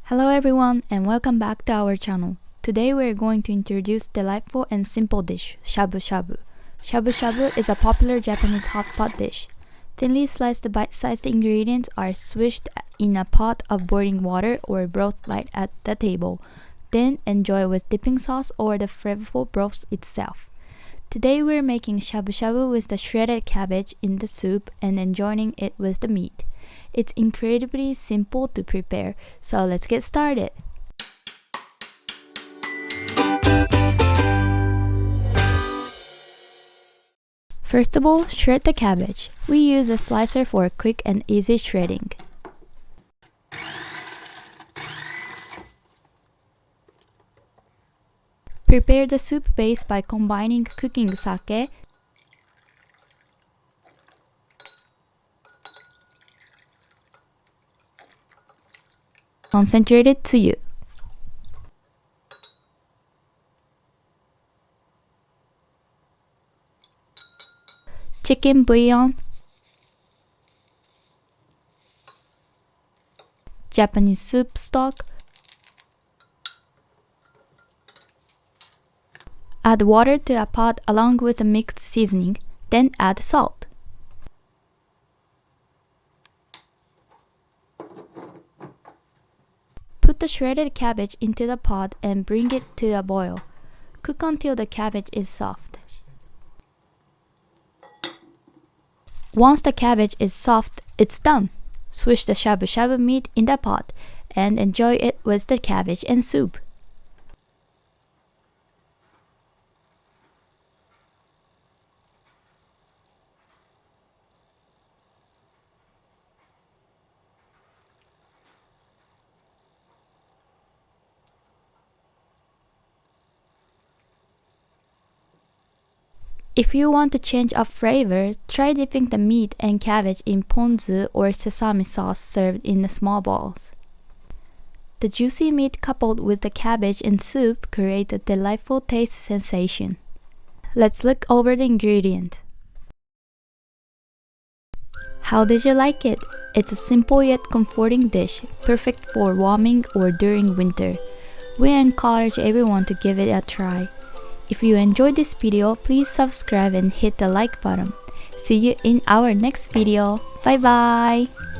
Hello everyone and welcome back to our channel. Today we are going to introduce delightful and simple dish, Shabu-Shabu. Shabu-Shabu is a popular Japanese hot pot dish. Thinly sliced bite-sized ingredients are swished in a pot of boiling water or broth right at the table. Then enjoy with dipping sauce or the flavorful broth itself. Today we're making shabu-shabu with the shredded cabbage in the soup and enjoying it with the meat. It's incredibly simple to prepare, so let's get started. First of all, shred the cabbage. We use a slicer for quick and easy shredding. Prepare the soup base by combining cooking sake, concentrated tsuyu, chicken bouillon, Japanese soup stock. Add water to a pot along with the mixed seasoning, then add salt. Put the shredded cabbage into the pot and bring it to a boil. Cook until the cabbage is soft. Once the cabbage is soft, it's done. Swish the shabu-shabu meat in the pot and enjoy it with the cabbage and soup. If you want to change up flavor, try dipping the meat and cabbage in ponzu or sesame sauce served in small balls. The juicy meat coupled with the cabbage and soup creates a delightful taste sensation. Let's look over the ingredients. How did you like it? It's a simple yet comforting dish, perfect for warming or during winter. We encourage everyone to give it a try. If you enjoyed this video, please subscribe and hit the like button. See you in our next video. Bye bye!